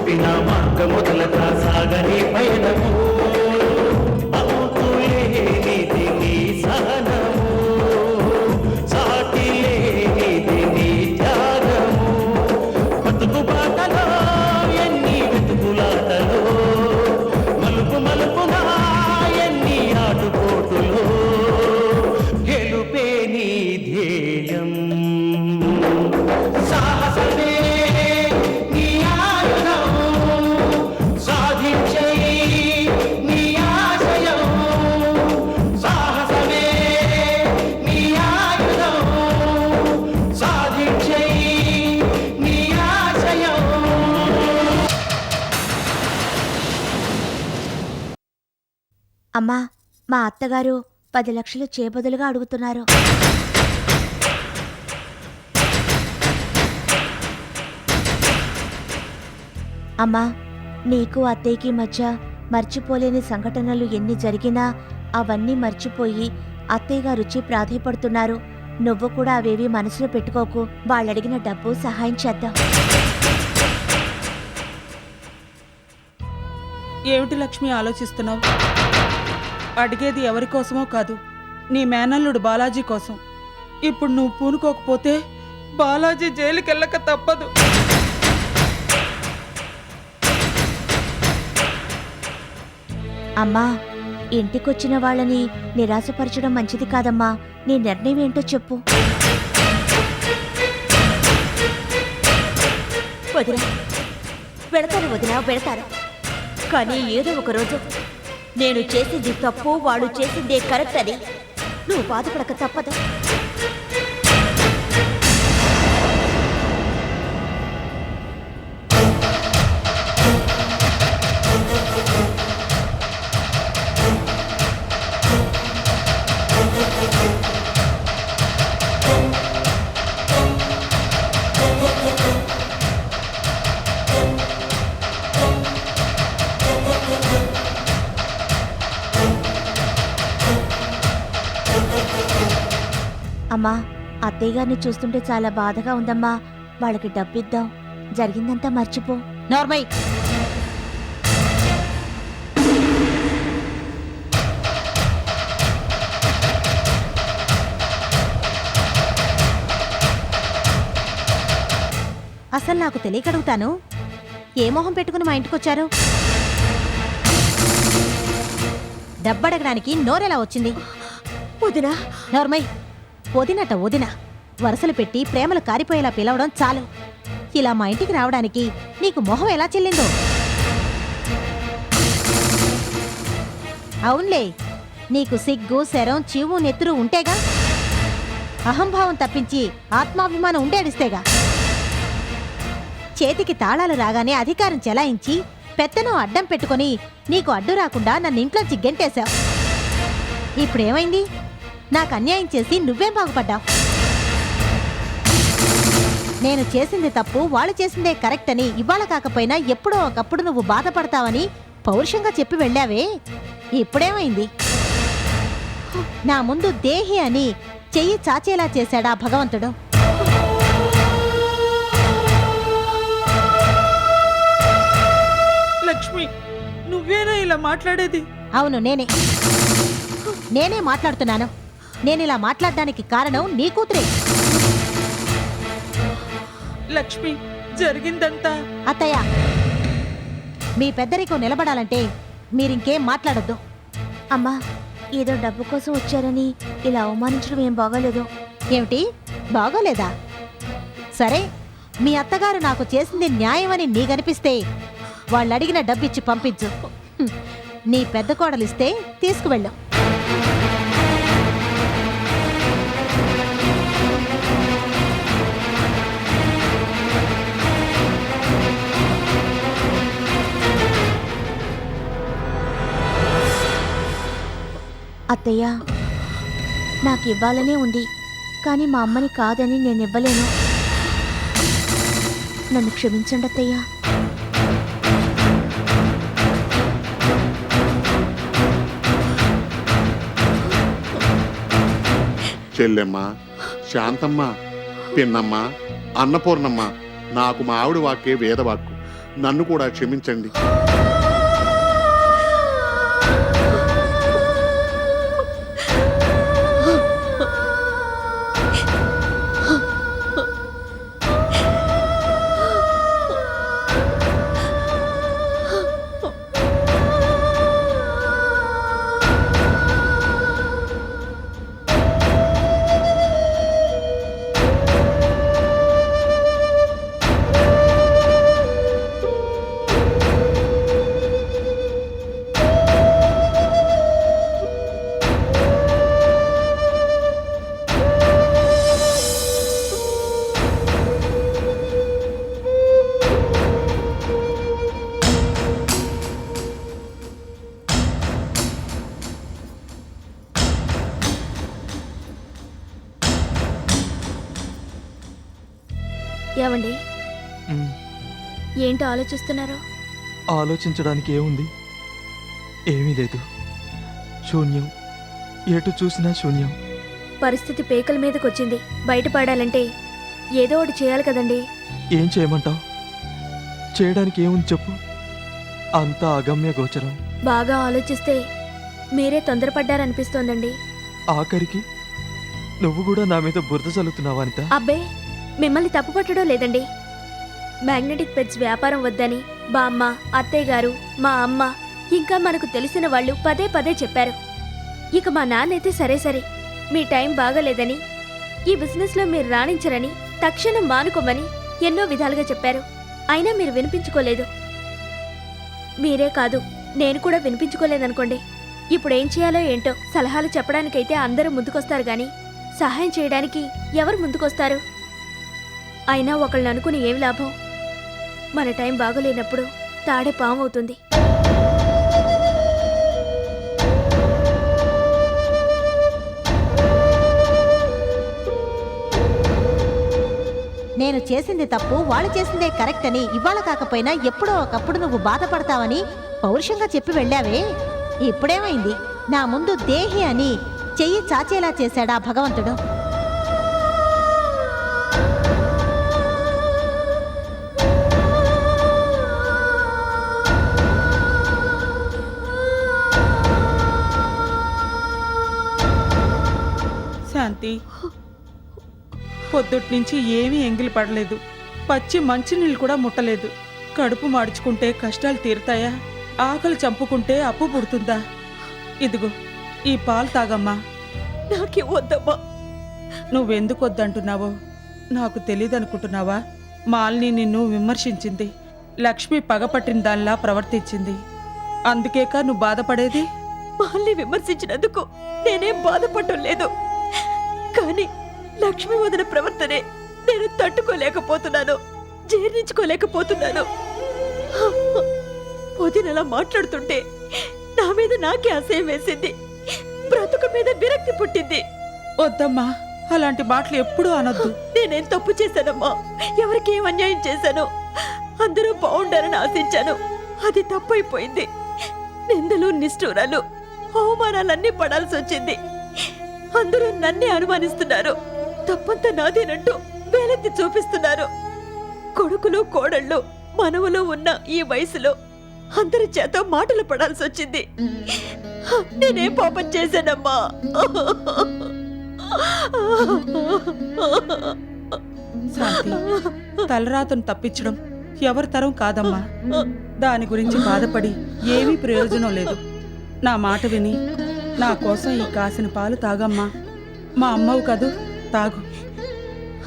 చూపిన మార్గముదలగా సాగని పయనము అవుతులేనిది నీ సహనము సాటి లేనిది నీ త్యాగము బతుకు బాటలో ఎన్ని వెతుకులాటలో మలుపు మలుపున ఎన్ని ఆటుపోటులో గెలుపే నీ ధ్యేయం సాహసమే నీ ఆయుధం సాధించే నీ ఆశయం సాహసమే నీ ఆయుధం సాధించే నీ ఆశయం. అమ్మా, మా అత్తగారు 10 లక్షలు చేబదులుగా అడుగుతున్నారు. అమ్మా, నీకు అత్తయ్యకి మధ్య మర్చిపోలేని సంఘటనలు ఎన్ని జరిగినా అవన్నీ మర్చిపోయి అత్తయ్య గారు వచ్చి ప్రాధేయపడుతున్నారు. నువ్వు కూడా అవేవి మనసులో పెట్టుకోకు. వాళ్ళడిగిన డబ్బు సహాయం చేద్దాం. ఏమిటి లక్ష్మి ఆలోచిస్తున్నావు? అడిగేది ఎవరి కోసమో కాదు, నీ మేనల్లుడు బాలాజీ కోసం. ఇప్పుడు నువ్వు పూనుకోకపోతే బాలాజీ జైలుకెళ్ళక తప్పదు. అమ్మా, ఇంటికొచ్చిన వాళ్ళని నిరాశపరచడం మంచిది కాదమ్మా. నీ నిర్ణయం ఏంటో చెప్పు. వదినా, వెళతారు వదినా, వెళతారు. కానీ ఏదో ఒక రోజు నేను చేసింది తప్పు, వాళ్ళు చేసిందే కరెక్ట్ అని నువ్వు బాధపడక తప్పదు. అమ్మా, అత్తయ్య గారిని చూస్తుంటే చాలా బాధగా ఉందమ్మా. వాళ్ళకి డబ్బిద్దాం, జరిగిందంతా మర్చిపో. నార్మల్. అసలు నాకు తెలియకడుగుతాను, ఏ మొహం పెట్టుకుని మా ఇంటికొచ్చారు? డబ్బడగడానికి నోరెలా వచ్చింది? వదినా. నోర్మై, వదినట వదిన. వరసలు పెట్టి ప్రేమలు కారిపోయేలా పిలవడం చాలు. ఇలా మా ఇంటికి రావడానికి నీకు మొహం ఎలా చెల్లిందో? అవునులే, నీకు సిగ్గు, శరం, చీవు, నెత్తురు ఉంటేగా. అహంభావం తప్పించి ఆత్మాభిమానం ఉండేడిస్తేగా. చేతికి తాళాలు రాగానే అధికారం చెలాయించి పెత్తనం అడ్డం పెట్టుకొని నీకు అడ్డు రాకుండా నన్ను ఇంట్లోంచి గెంటేశావు. ఇప్పుడేమైంది? నాకు అన్యాయం చేసి నువ్వేం బాగుపడ్డావు? నేను చేసింది తప్పు, వాళ్ళు చేసిందే కరెక్ట్ అని ఇవాళ కాకపోయినా ఎప్పుడో ఒకప్పుడు నువ్వు బాధపడతావని పౌరుషంగా చెప్పి వెళ్ళావే, ఇప్పుడేమైంది? నా ముందు దేహి అని చెయ్యి చాచేలా చేశాడా భగవంతుడు? లక్ష్మి, నువ్వేనా ఇలా మాట్లాడేది? అవును, నేనే మాట్లాడుతున్నాను. నేనిలా మాట్లాడడానికి కారణం నీ కూతురే. లక్ష్మి, జరిగిందంతా. అత్తయ్య, మీ పెద్దరికం నిలబడాలంటే మీరింకేం మాట్లాడొద్దు. అమ్మా, ఏదో డబ్బు కోసం వచ్చారని ఇలా అవమానించడం ఏం బాగోలేదు. ఏమిటి బాగోలేదా? సరే, మీ అత్తగారు నాకు చేసింది న్యాయమని నీకనిపిస్తే వాళ్ళడిగిన డబ్బిచ్చి పంపించు. నీ పెద్ద కోడలిస్తే తీసుకువెళ్ళు. అత్తయ్య, నాకు ఇవ్వాలనే ఉంది, కానీ మా అమ్మని కాదని నేను ఇవ్వలేను. నన్ను క్షమించండి అత్తయ్య. చెల్లెమ్మ, శాంతమ్మ, పిన్నమ్మ, అన్నపూర్ణమ్మ, నాకు మా ఆవిడ వాక్కే వేదవాక్కు. నన్ను కూడా క్షమించండి. ఏవండి, ఏంటో ఆలోచిస్తున్నారు? ఆలోచించడానికి ఏముంది? ఏమీ లేదు. శూన్యం. ఎటు చూసినా శూన్యం. పరిస్థితి పేకల మీదకొచ్చింది. బయటపడాలంటే ఏదో ఒకటి చేయాలి కదండి. ఏం చేయమంటావు? చేయడానికి ఏముంది చెప్పు. అంతా అగమ్య గోచరం. బాగా ఆలోచిస్తే మీరే తొందరపడ్డారనిపిస్తోందండి. ఆఖరికి నువ్వు కూడా నా మీద బురద చల్లుతున్నావా అనిత? అబ్బే, మిమ్మల్ని తప్పుపట్టడం లేదండి. మ్యాగ్నెటిక్ పెట్స్ వ్యాపారం వద్దని బామ్మ, అత్తయ్య గారు, మా అమ్మ, ఇంకా మనకు తెలిసిన వాళ్ళు పదే పదే చెప్పారు. ఇక మా నాన్నైతే సరే సరే, మీ టైం బాగలేదని, ఈ బిజినెస్లో మీరు రాణించరని, తక్షణం మానుకోమని ఎన్నో విధాలుగా చెప్పారు. అయినా మీరు వినిపించుకోలేదు. మీరే కాదు, నేను కూడా వినిపించుకోలేదనుకోండి. ఇప్పుడేం చేయాలో ఏంటో సలహాలు చెప్పడానికైతే అందరూ ముందుకొస్తారు గాని సహాయం చేయడానికి ఎవరు ముందుకొస్తారు? అయినా ఒకళ్ళని అనుకుని ఏమి లాభం? మన టైం బాగోలేనప్పుడు తాడే పాము అవుతుంది. నేను చేసింది తప్పు, వాళ్ళు చేసిందే కరెక్ట్ అని ఇవాళ కాకపోయినా ఎప్పుడో ఒకప్పుడు నువ్వు బాధపడతావని పౌరుషంగా చెప్పి వెళ్ళావే. ఇప్పుడేమైంది? నా ముందు దేహి అని చెయ్యి చాచేలా చేశాడా భగవంతుడు? శాంతి, పొద్దుటి నుంచి ఏమీ ఎంగిలి పడలేదు. పచ్చి మంచినీళ్ళు కూడా ముట్టలేదు. కడుపు మాడ్చుకుంటే కష్టాలు తీరుతాయా? ఆకలి చంపుకుంటే అప్పు పుడుతుందా? ఇదిగో ఈ పాలు తాగమ్మా. నాకే వద్దమ్మా. నువ్వెందుకు వద్దంటున్నావో నాకు తెలీదనుకుంటున్నావా? మాలిని నిన్ను విమర్శించింది. లక్ష్మి పగపట్టిన దానిలా ప్రవర్తించింది. అందుకేక నువ్వు బాధపడేది. వాళ్ళని విమర్శించినందుకు నేనేం బాధపడటం లేదు. కానీ లక్ష్మి వదిన ప్రవర్తనే నేను తట్టుకోలేకపోతున్నాను, జీర్ణించుకోలేకపోతున్నాను. వదినలా మాట్లాడుతుంటే నా మీద నాకే అసహ్యం వేసింది. బ్రతుకు మీద విరక్తి పుట్టింది. వద్దమ్మా, అలాంటి మాటలు ఎప్పుడూ అనొద్దు. నేనేం తప్పు చేశానమ్మా? ఎవరికి ఏం అన్యాయం చేశాను? అందరూ బాగుండాలని ఆశించాను. అది తప్పైపోయింది. నిందలు, నిష్ఠూరాలు, అవమానాలన్నీ పడాల్సి వచ్చింది. అందరూ నన్నే అనుమానిస్తున్నారు. తప్పంతా నాదేనంటూ వేలెత్తి చూపిస్తున్నారు. కొడుకులు, కోడళ్ళు, మనవలు ఉన్న ఈ వయసులో అందరి చేత మాటలు పడాల్సి వచ్చింది. నేనేం పాపం చేశానమ్మా? శాంతి, తలరాతను తప్పించడం ఎవరి తరం కాదమ్మా. దాని గురించి బాధపడి ఏమీ ప్రయోజనం లేదు. నా మాట విని నా కోసం ఈ కాసిన పాలు తాగమ్మా. మా అమ్మవు కదూ, తాగు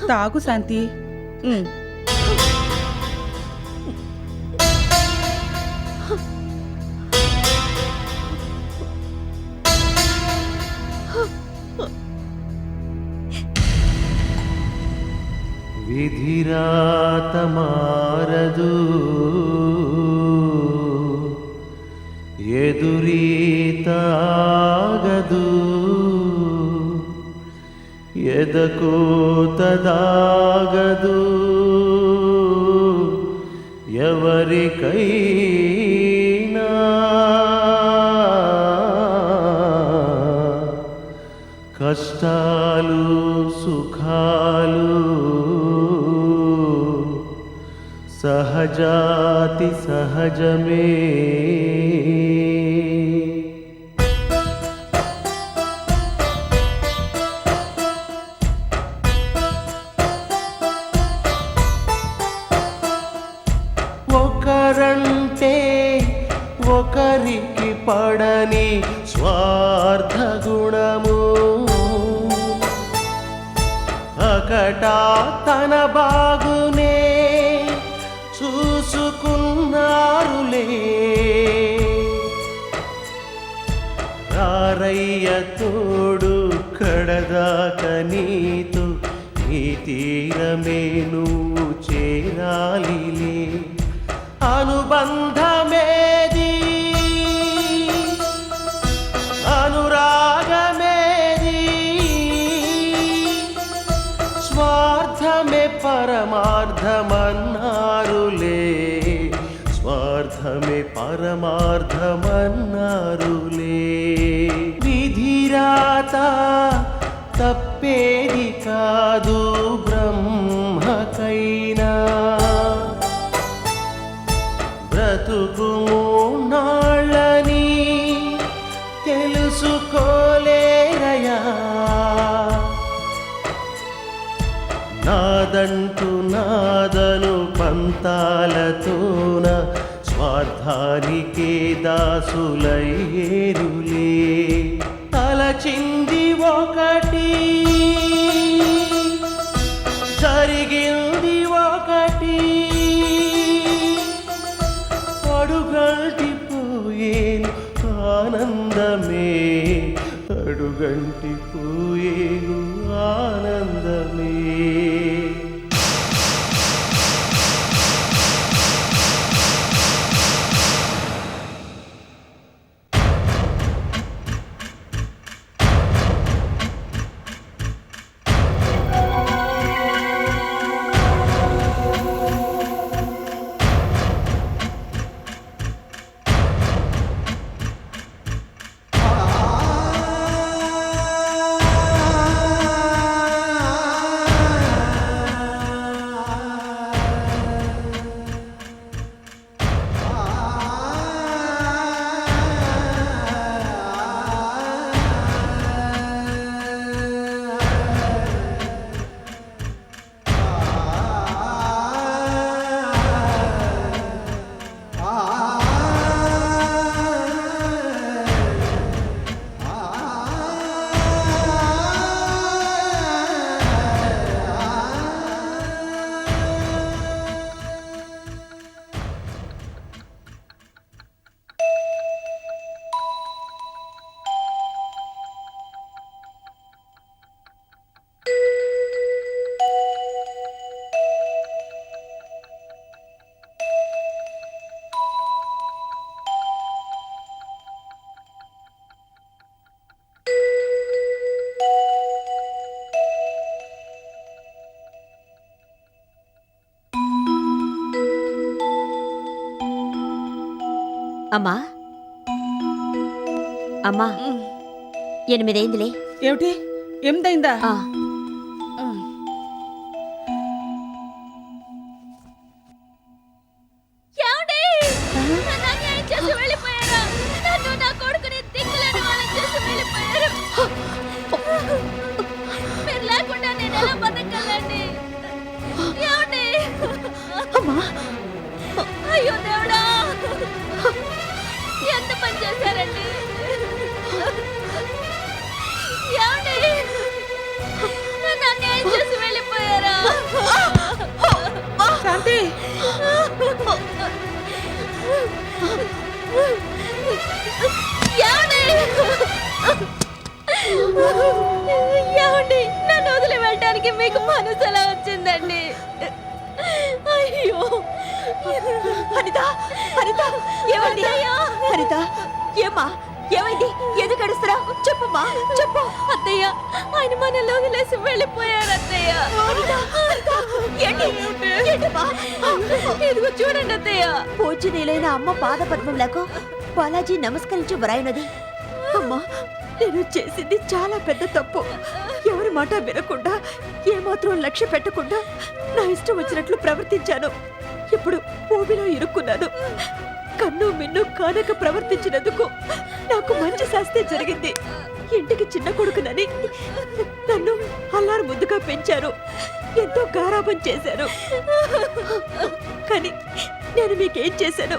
తాగు శాంతి. విధిరాత మారదు, ఎదురీతాగదు, ఎదకోతదాగదు, ఎవరికైనా కష్టాలు సుఖాలు సహ సహజాతి సహజమే. ఒకరంటే ఒకరికి పడని స్వార్థ గుణము అకటా తన బాగునే చూసుకున్నారులే. రారయ్య తోడు కడదాక నీతో నీ తీరమే నువ్వు చేరాలిలే. అనుబంధమేది అనురాగమేది స్వార్థమే పరమార్థమన్నారులే. స్వార్థమే పరమార్థమన్నారులే. విధిరాత తప్పేది కాదు బ్రహ్మకైనా. బ్రతుకు నాళ్ళని తెలుసుకోలేరయా. నాదంటూ నాదను పంతాలతోన స్వార్థానికే దాసులయ్యేరులే. తలచింది ఒకటి జరిగింది ఒకటి. అడుగంటిపోయేను ఆనందమే అడుగంటిపోయేను ఆనందమే. అమ్మా అమ్మా 8 అయిందిలే. ఏమిటి 8 అయిందా? ఆ, ఏమండి? నన్ను అన్యాయం చేసి వెళ్ళిపోయారా? నన్ను నా కొడుకుని దిక్కులేని వాళ్ళని చేసి వెళ్ళిపోయారు. మీరు లేకుండా నేను ఎలా బతకాలండి? ఏమండి? అయ్యో దేవుడా, ఎంత పని చేశారండి? ఏమండి? నన్ను అన్యాయం చేసి వెళ్ళిపోయారా? శాంతి, ఏమండి? నన్ను వదిలి వెళ్ళడానికి మీకు మనసు ఎలా వచ్చిందండి? అయ్యో అనిత అనిత ఏమైంది? అనిత ఏమ్మా ఏమైంది? ఎందుకు అడుస్తున్నావు? చెప్పమ్మా చెప్పు. అత్తయ్య, ఆయన మనల్ని వదిలేసి వెళ్ళిపోయారు అత్తయ్య. ఇదిగో చూడండి అత్తయ్య. పూజనీలైన అమ్మ పాదపద్మములకు బాలాజీ నమస్కరించి వ్రాయినది. అమ్మా, నేను చేసింది చాలా పెద్ద తప్పు. ఎవరి మాట వినకుండా ఏమాత్రం లక్ష్య పెట్టకుండా నా ఇష్టం వచ్చినట్లు ప్రవర్తించాను. ఇప్పుడు ఊబిలో ఇరుక్కున్నాను. కన్ను మిన్ను కానక ప్రవర్తించినందుకు నాకు మంచి శాస్తి జరిగింది. ఇంటికి చిన్న కొడుకునని నన్ను అల్లారు ముద్దుగా పెంచారు, ఎంతో గారాబం చేశారు. కానీ నేను మీకేం చేశాను?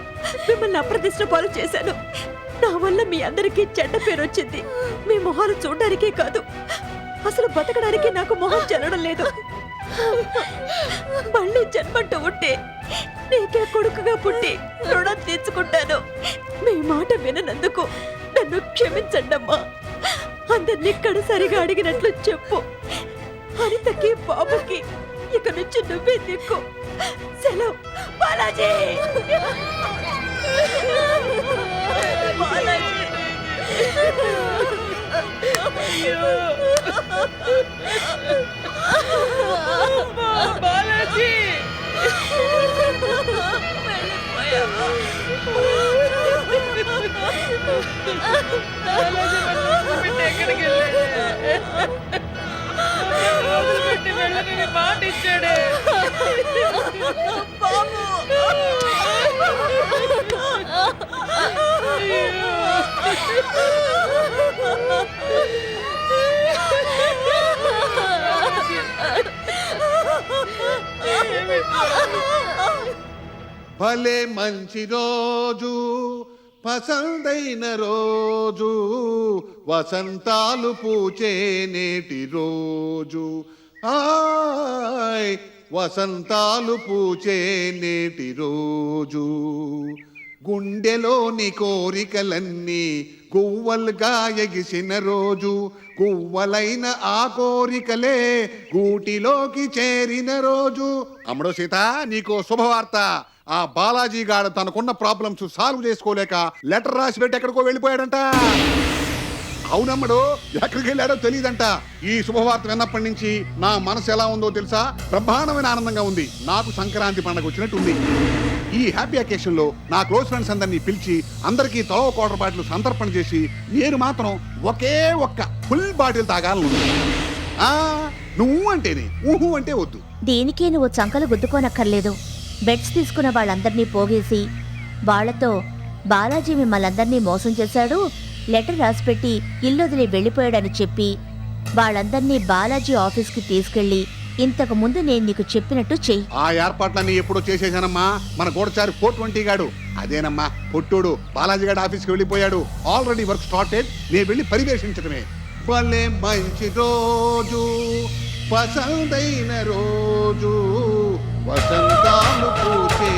మిమ్మల్ని అప్రదిష్ట పాలు చేశాను. నా వల్ల మీ అందరికీ చెడ్డ పేరు వచ్చింది. మీ మొహాలు చూడడానికే కాదు, అసలు బతకడానికి నాకు మొహం చెల్లడం లేదు. మళ్ళీ జన్మంటూ ఉంటే నీకే కొడుకుగా పుట్టి రుణం తీర్చుకుంటాను. మీ మాట విననందుకు నన్ను క్షమించండమ్మా. అందరినీ కడసరిగా అడిగినట్లు చెప్పు. అనితకి బాబుకి ఇక నుంచి నువ్వే దిక్కు. సెలవు. బాలాజీ, బాలాజీ. బాలాజీ ఎక్కడికి వదిలిపెట్టి వెళ్ళని మాట ఇచ్చాడే. భలే మంచి రోజు, పసందైన రోజు, వసంతాలు పూచే నేటి రోజు. ఆయ్ వసంతాలు పూచే నేటి రోజు. గుండెలోని కోరికలన్నీ గువ్వలుగా ఎగిసిన రోజు. గువ్వలైన ఆ కోరికలే గూటిలోకి చేరిన రోజు. అమ్మడో సీత, నీకో శుభవార్త. ఆ బాలాజీ గాడు తనకున్న ప్రాబ్లమ్స్ సాల్వ్ చేసుకోలేక లెటర్ రాసి పెట్టి ఎక్కడికో వెళ్ళిపోయాడంట. అవునమ్మడు, ఎక్కడికి వెళ్ళాడో తెలియదంట. ఈ శుభవార్త విన్నప్పటి నుంచి నా మనసు ఎలా ఉందో తెలుసా? బ్రహ్మాండమైన ఆనందంగా ఉంది. నాకు సంక్రాంతి పండుగ వచ్చినట్టు ఉంది. ఈ హ్యాపీ అకేషన్ లో నా క్లోజ్ ఫ్రెండ్స్ అందరినీ పిలిచి అందరికీ తలో క్వార్టర్ బాటిల్ సంతర్పణ చేసి నేను మాత్రం ఒకే ఒక్క ఫుల్ బాటిల్ తాగాలను. నువ్వు అంటేనే, ఊహు అంటే వద్దు. దీనికే నువ్వు చంకలు గుద్దుకోనక్కర్లేదు. బెడ్స్ తీసుకున్న వాళ్ళందర్నీ పోగేసి వాళ్లతో బాలాజీ మిమ్మల్ందరినీ మోసం చేశాడు, లెటర్ రాసిపెట్టి ఇల్లొదిలి వెళ్ళిపోయాడని చెప్పి వాళ్ళందర్నీ బాలాజీ ఆఫీస్కి తీసుకెళ్లి ఇంతకు ముందు నేను నీకు చెప్పినట్టు చెయ్యి. ఆ ఏర్పాట్లన్నీ ఎప్పుడో చేసేసానమ్మా. మన గోడచారి 420 గాడు అదేనమ్మా పొట్టోడు. బాలాజీ గారు ఆఫీస్కి వెళ్ళిపోయాడు. Already work started. నేను వెళ్ళి పర్యవేక్షించడమే. భలే మంచి రోజు, పసందైన రోజు, వసంతాలు పూచే